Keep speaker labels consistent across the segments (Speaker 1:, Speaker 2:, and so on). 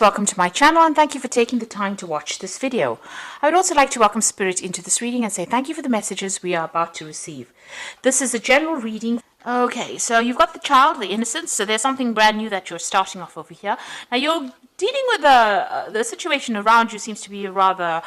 Speaker 1: Welcome to my channel and thank you for taking the time to watch this video. I would also like to welcome Spirit into this reading and say thank you for the messages we are about to receive. This is a general reading. Okay, so you've got the child, the innocence, so there's something brand new that you're starting off over here. Now you're dealing with the situation around you seems to be rather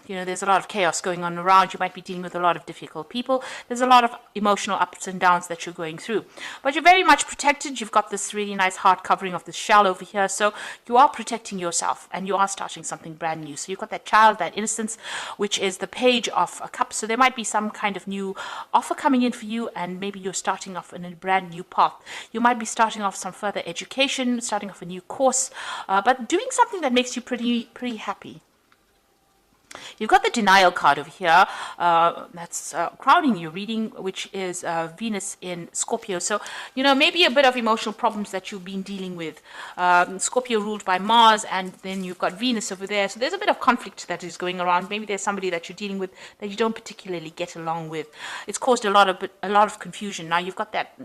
Speaker 1: there's a lot of chaos going on around. You might be dealing with a lot of difficult people. There's a lot of emotional ups and downs that you're going through. But you're very much protected. You've got this really nice heart covering of the shell over here. So you are protecting yourself and you are starting something brand new. So you've got that child, that innocence, which is the Page of Cups. So there might be some kind of new offer coming in for you, and maybe you're starting off in a brand new path. You might be starting off some further education, starting off a new course, but doing something that makes you pretty happy. You've got the denial card over here, that's crowning your reading, which is Venus in Scorpio. So, maybe a bit of emotional problems that you've been dealing with. Scorpio ruled by Mars, and then you've got Venus over there. So there's a bit of conflict that is going around. Maybe there's somebody that you're dealing with that you don't particularly get along with. It's caused a lot of confusion. Now you've got that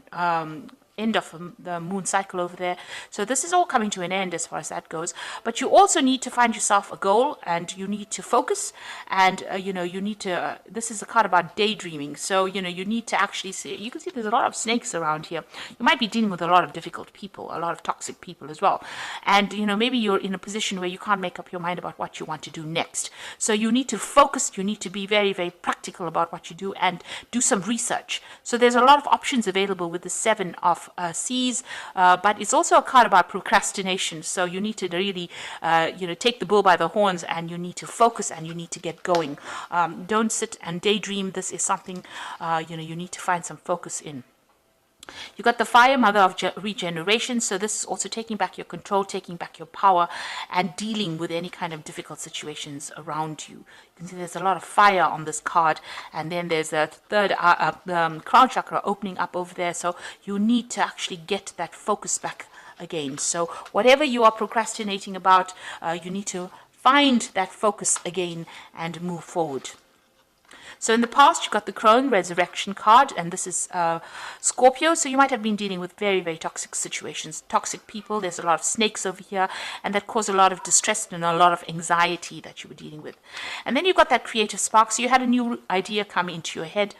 Speaker 1: end of the moon cycle over there, so this is all coming to an end as far as that goes. But you also need to find yourself a goal, and you need to focus, and you need to this is a card about daydreaming. So you need to actually see, you can see there's a lot of snakes around here. You might be dealing with a lot of difficult people, a lot of toxic people as well, and maybe you're in a position where you can't make up your mind about what you want to do next. So you need to focus, you need to be very, very practical about what you do and do some research. So there's a lot of options available with the Seven of Seas, but it's also a card about procrastination. So you need to really take the bull by the horns, and you need to focus, and you need to get going. Don't sit and daydream. This is something you need to find some focus in. You got the Fire, Mother of Regeneration. So this is also taking back your control, taking back your power, and dealing with any kind of difficult situations around you. You can see there's a lot of fire on this card, and then there's a third crown chakra opening up over there. So you need to actually get that focus back again. So whatever you are procrastinating about, you need to find that focus again and move forward. So in the past, you got the Crone Resurrection card, and this is Scorpio. So you might have been dealing with very, very toxic situations, toxic people. There's a lot of snakes over here, and that caused a lot of distress and a lot of anxiety that you were dealing with. And then you got that creative spark. So you had a new idea come into your head,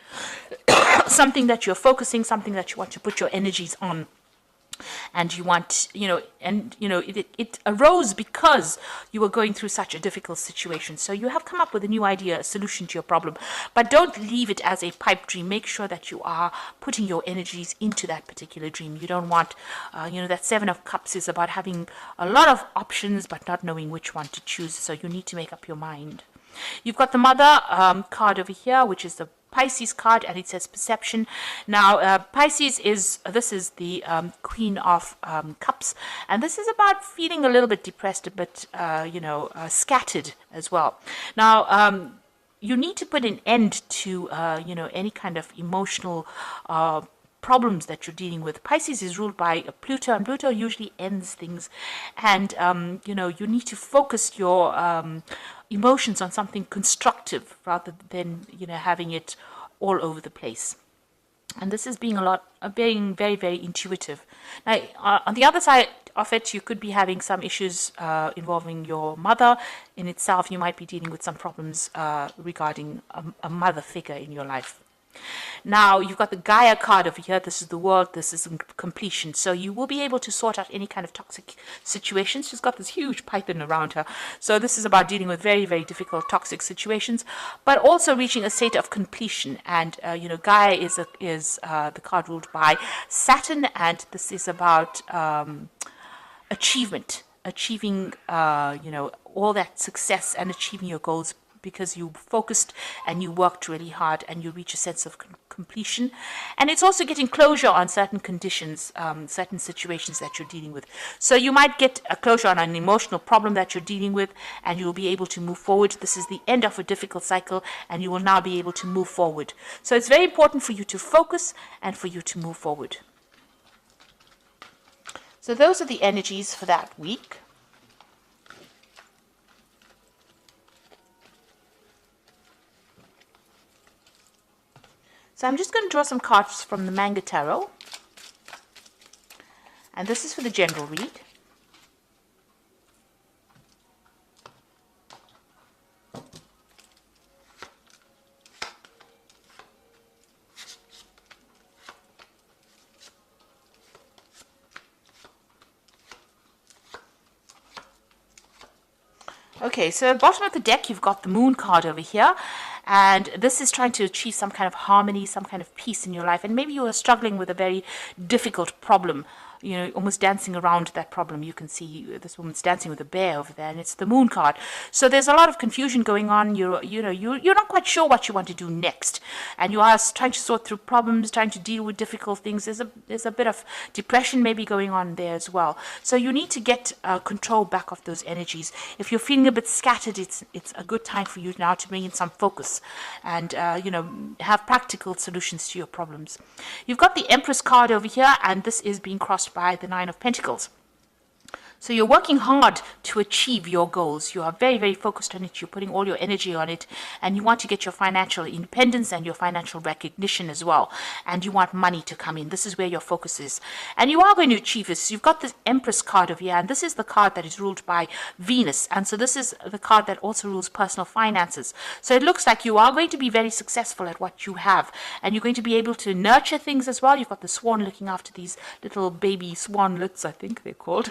Speaker 1: something that you're focusing, something that you want to put your energies on. And you want, it arose because you were going through such a difficult situation. So you have come up with a new idea, a solution to your problem. But don't leave it as a pipe dream. Make sure that you are putting your energies into that particular dream. You don't want, that Seven of Cups is about having a lot of options but not knowing which one to choose. So you need to make up your mind. You've got the Mother card over here, which is the Pisces card, and it says perception. Now Pisces is the Queen of Cups, and this is about feeling a little bit depressed, a bit scattered as well. Now you need to put an end to any kind of emotional problems that you're dealing with. Pisces is ruled by Pluto, and Pluto usually ends things, and you need to focus your emotions on something constructive rather than having it all over the place. And this is being very, very intuitive. Now on the other side of it, you could be having some issues involving your mother in itself. You might be dealing with some problems regarding a mother figure in your life. Now you've got the Gaia card over here. This is the world, this is completion. So you will be able to sort out any kind of toxic situations. She's got this huge python around her. So this is about dealing with very, very difficult toxic situations, but also reaching a state of completion. And Gaia is the card ruled by Saturn, and this is about achievement, achieving all that success and achieving your goals, because you focused and you worked really hard and you reach a sense of completion. And it's also getting closure on certain conditions, certain situations that you're dealing with. So you might get a closure on an emotional problem that you're dealing with, and you'll be able to move forward. This is the end of a difficult cycle, and you will now be able to move forward. So it's very important for you to focus and for you to move forward. So those are the energies for that week. So I'm just going to draw some cards from the Manga Tarot. And this is for the general read. Okay, so at the bottom of the deck, you've got the Moon card over here. And this is trying to achieve some kind of harmony, some kind of peace in your life. And maybe you are struggling with a very difficult problem, you know, almost dancing around that problem. You can see this woman's dancing with a bear over there, and it's the Moon card. So there's a lot of confusion going on. You're not quite sure what you want to do next. And you are trying to sort through problems, trying to deal with difficult things. There's a bit of depression maybe going on there as well. So you need to get control back of those energies. If you're feeling a bit scattered, it's a good time for you now to bring in some focus and have practical solutions to your problems. You've got the Empress card over here, and this is being crossed by the Nine of Pentacles. So you're working hard to achieve your goals. You are very, very focused on it. You're putting all your energy on it, and you want to get your financial independence and your financial recognition as well. And you want money to come in. This is where your focus is. And you are going to achieve this. You've got this Empress card over here, and this is the card that is ruled by Venus. And so this is the card that also rules personal finances. So it looks like you are going to be very successful at what you have, and you're going to be able to nurture things as well. You've got the swan looking after these little baby swanlets, I think they're called.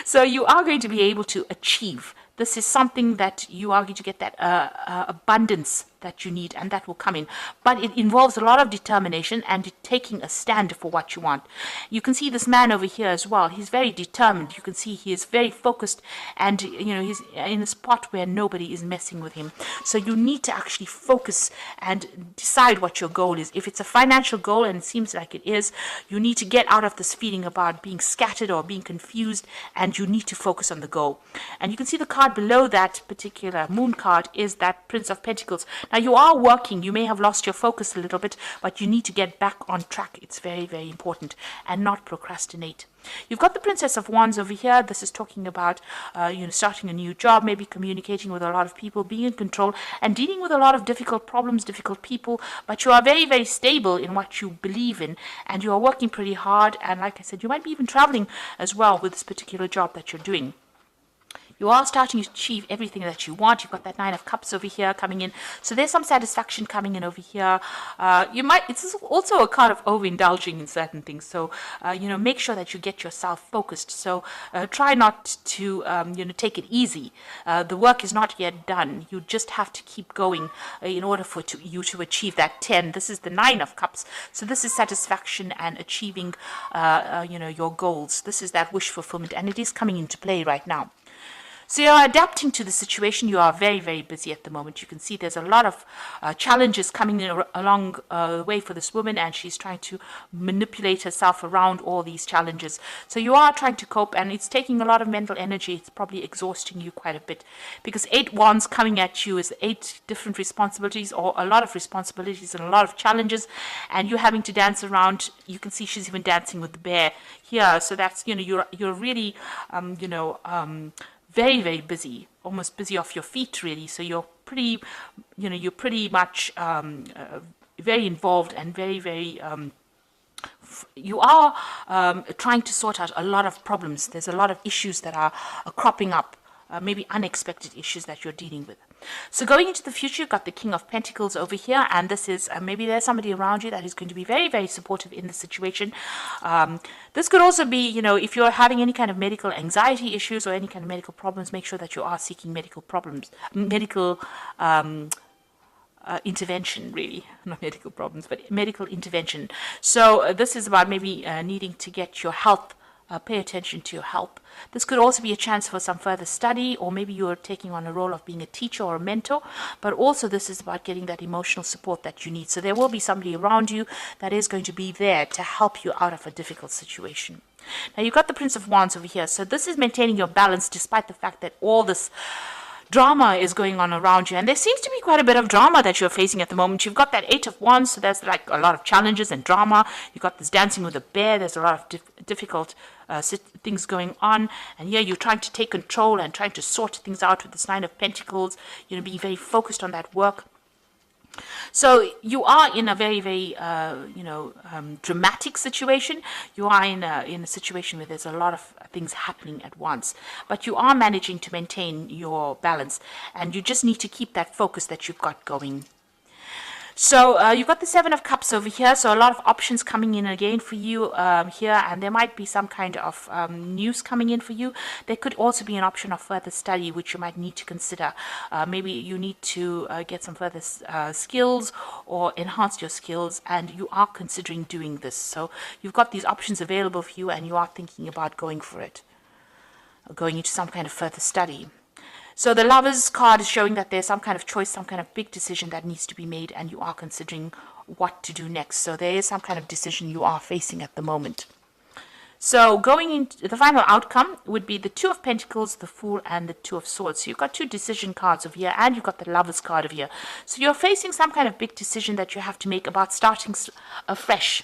Speaker 1: So you are going to be able to achieve. This is something that you are going to get that abundance that you need, and that will come in. But it involves a lot of determination and taking a stand for what you want. You can see this man over here as well. He's very determined. You can see he is very focused, and he's in a spot where nobody is messing with him. So you need to actually focus and decide what your goal is. If it's a financial goal, and it seems like it is, you need to get out of this feeling about being scattered or being confused, and you need to focus on the goal. And you can see the card below that particular Moon card is that Prince of Pentacles. Now you are working, you may have lost your focus a little bit, but you need to get back on track. It's very, very important, and not procrastinate. You've got the Princess of Wands over here. This is talking about starting a new job, maybe communicating with a lot of people, being in control, and dealing with a lot of difficult problems, difficult people. But you are very, very stable in what you believe in, and you are working pretty hard. And like I said, you might be even traveling as well with this particular job that you're doing. You are starting to achieve everything that you want. You've got that Nine of Cups over here coming in. So there's some satisfaction coming in over here. It's also a card of overindulging in certain things. So, make sure that you get yourself focused. So try not to, take it easy. The work is not yet done. You just have to keep going in order for you to achieve that 10. This is the Nine of Cups. So this is satisfaction and achieving, your goals. This is that wish fulfillment, and it is coming into play right now. So you're adapting to the situation. You are very, very busy at the moment. You can see there's a lot of challenges coming along the way for this woman, and she's trying to manipulate herself around all these challenges. So you are trying to cope, and it's taking a lot of mental energy. It's probably exhausting you quite a bit, because 8 wands coming at you is 8 different responsibilities, or a lot of responsibilities and a lot of challenges, and you're having to dance around. You can see she's even dancing with the bear here. So that's, you're really, very, very busy, almost busy off your feet, really. So you're pretty much very involved and very, very, you are trying to sort out a lot of problems. There's a lot of issues that are cropping up, maybe unexpected issues that you're dealing with. So going into the future, you've got the King of Pentacles over here, and this is maybe there's somebody around you that is going to be very, very supportive in the situation. This could also be, if you're having any kind of medical anxiety issues or any kind of medical problems, make sure that you are seeking medical intervention, really. Not medical problems, but medical intervention. So this is about maybe needing to get your health, pay attention to your health. This could also be a chance for some further study, or maybe you're taking on a role of being a teacher or a mentor, but also this is about getting that emotional support that you need. So there will be somebody around you that is going to be there to help you out of a difficult situation. Now you've got the Prince of Wands over here. So this is maintaining your balance despite the fact that all this drama is going on around you, and there seems to be quite a bit of drama that you're facing at the moment. You've got that 8 of Wands, so there's like a lot of challenges and drama. You've got this dancing with a bear. There's a lot of difficult things going on, and here you're trying to take control and trying to sort things out with this Nine of Pentacles, being very focused on that work. So you are in a very, very, dramatic situation. You are in a situation where there's a lot of things happening at once, but you are managing to maintain your balance, and you just need to keep that focus that you've got going. So you've got the Seven of Cups over here. So a lot of options coming in again for you here, and there might be some kind of news coming in for you. There could also be an option of further study, which you might need to consider. Maybe you need to get some further skills or enhance your skills, and you are considering doing this. So you've got these options available for you, and you are thinking about going for it, or going into some kind of further study. So the Lovers card is showing that there's some kind of choice, some kind of big decision that needs to be made, and you are considering what to do next. So there is some kind of decision you are facing at the moment. So going into the final outcome would be the Two of Pentacles, the Fool, and the Two of Swords. So you've got two decision cards over here, and you've got the Lovers card over here. So you're facing some kind of big decision that you have to make about starting afresh.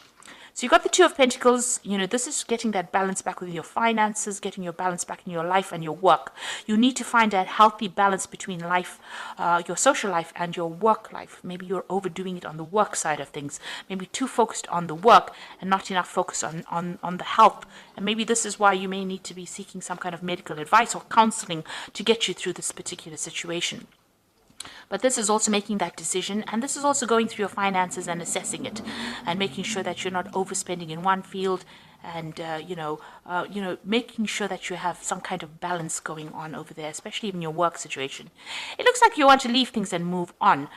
Speaker 1: So you've got the Two of Pentacles. This is getting that balance back with your finances, getting your balance back in your life and your work. You need to find a healthy balance between life, your social life, and your work life. Maybe you're overdoing it on the work side of things. Maybe too focused on the work and not enough focus on the health. And maybe this is why you may need to be seeking some kind of medical advice or counseling to get you through this particular situation. But this is also making that decision, and this is also going through your finances and assessing it, and making sure that you're not overspending in one field, and making sure that you have some kind of balance going on over there, especially in your work situation. It looks like you want to leave things and move on.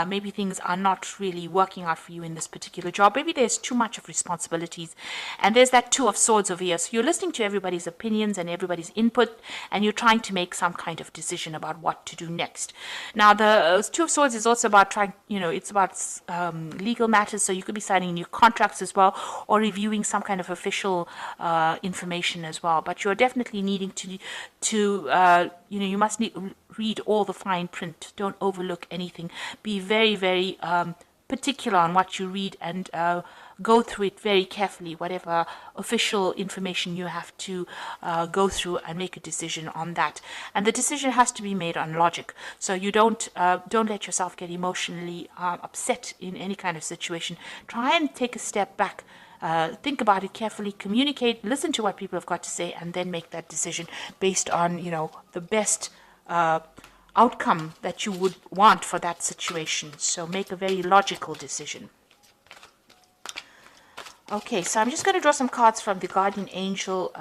Speaker 1: Maybe things are not really working out for you in this particular job. Maybe there's too much of responsibilities, and there's that Two of Swords over here. So you're listening to everybody's opinions and everybody's input, and you're trying to make some kind of decision about what to do next. Now, the Two of Swords is also about it's about legal matters. So you could be signing new contracts as well, or reviewing some kind of official information as well. But you're definitely needing to you must read all the fine print. Don't overlook anything. Be very, very particular on what you read, and go through it very carefully, whatever official information you have to go through, and make a decision on that. And the decision has to be made on logic. So you don't let yourself get emotionally upset in any kind of situation. Try and take a step back. Think about it carefully, communicate, listen to what people have got to say, and then make that decision based on, the best outcome that you would want for that situation. So make a very logical decision. Okay, so I'm just going to draw some cards from the Guardian Angel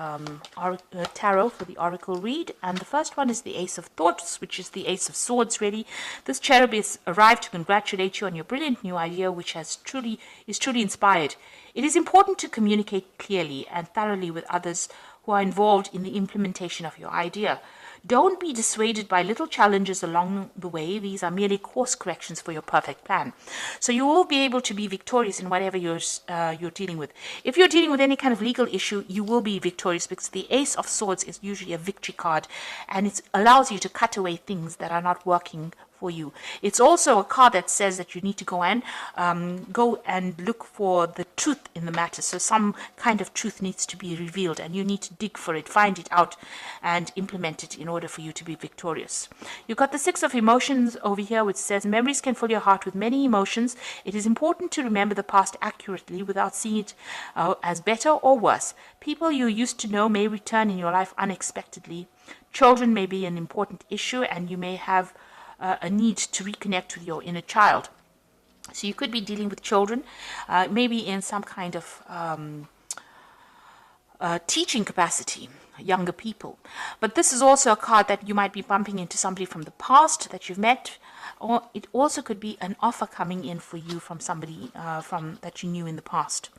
Speaker 1: Tarot for the Oracle read. And the first one is the Ace of Thoughts, which is the Ace of Swords, really. This cherub has arrived to congratulate you on your brilliant new idea, which is truly inspired. It is important to communicate clearly and thoroughly with others who are involved in the implementation of your idea. Don't be dissuaded by little challenges along the way. These are merely course corrections for your perfect plan. So you will be able to be victorious in whatever you're dealing with. If you're dealing with any kind of legal issue, you will be victorious, because the Ace of Swords is usually a victory card, and it allows you to cut away things that are not working for you. It's also a card that says that you need to go and look for the truth in the matter. So some kind of truth needs to be revealed, and you need to dig for it, find it out, and implement it in order for you to be victorious. You've got the Six of Emotions over here, which says memories can fill your heart with many emotions. It is important to remember the past accurately without seeing it as better or worse. People you used to know may return in your life unexpectedly. Children may be an important issue, and you may have a need to reconnect with your inner child. So you could be dealing with children, maybe in some kind of teaching capacity, younger people. But this is also a card that you might be bumping into somebody from the past that you've met, or it also could be an offer coming in for you from somebody that you knew in the past.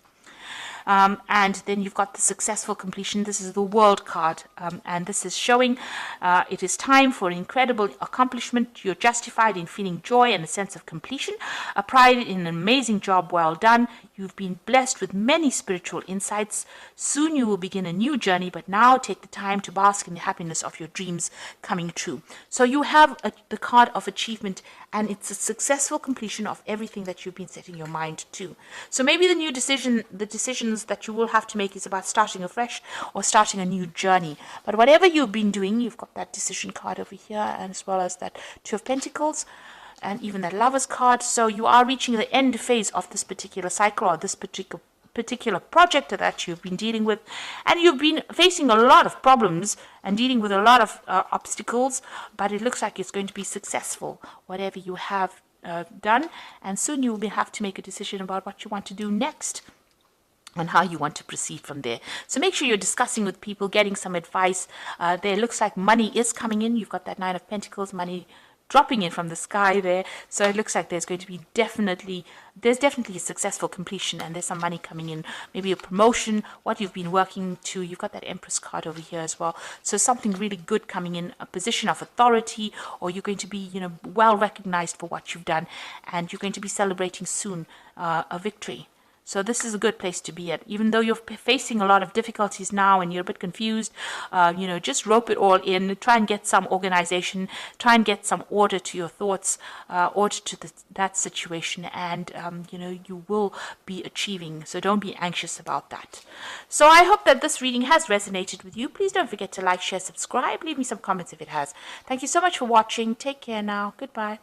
Speaker 1: And then you've got the Successful Completion. This is the World card, and this is showing it is time for an incredible accomplishment. You're justified in feeling joy and a sense of completion, a pride in an amazing job well done. You've been blessed with many spiritual insights. Soon you will begin a new journey, but now take the time to bask in the happiness of your dreams coming true. So you have the card of achievement, and it's a successful completion of everything that you've been setting your mind to. So maybe the decisions that you will have to make is about starting afresh or starting a new journey. But whatever you've been doing, you've got that decision card over here, and as well as that Two of Pentacles, and even that Lover's card. So you are reaching the end phase of this particular cycle, or this particular project that you've been dealing with, and you've been facing a lot of problems and dealing with a lot of obstacles, but it looks like it's going to be successful, whatever you have done, and soon you will have to make a decision about what you want to do next and how you want to proceed from there. So make sure you're discussing with people, getting some advice. There looks like money is coming in. You've got that Nine of Pentacles, money dropping in from the sky there. So it looks like there's going to be definitely a successful completion, and there's some money coming in, maybe a promotion, what you've been working to. You've got that Empress card over here as well. So something really good coming in, a position of authority, or you're going to be, well recognized for what you've done, and you're going to be celebrating soon a victory. So this is a good place to be at. Even though you're facing a lot of difficulties now and you're a bit confused, just rope it all in. Try and get some organization. Try and get some order to your thoughts, order to that situation, and, you will be achieving. So don't be anxious about that. So I hope that this reading has resonated with you. Please don't forget to like, share, subscribe. Leave me some comments if it has. Thank you so much for watching. Take care now. Goodbye.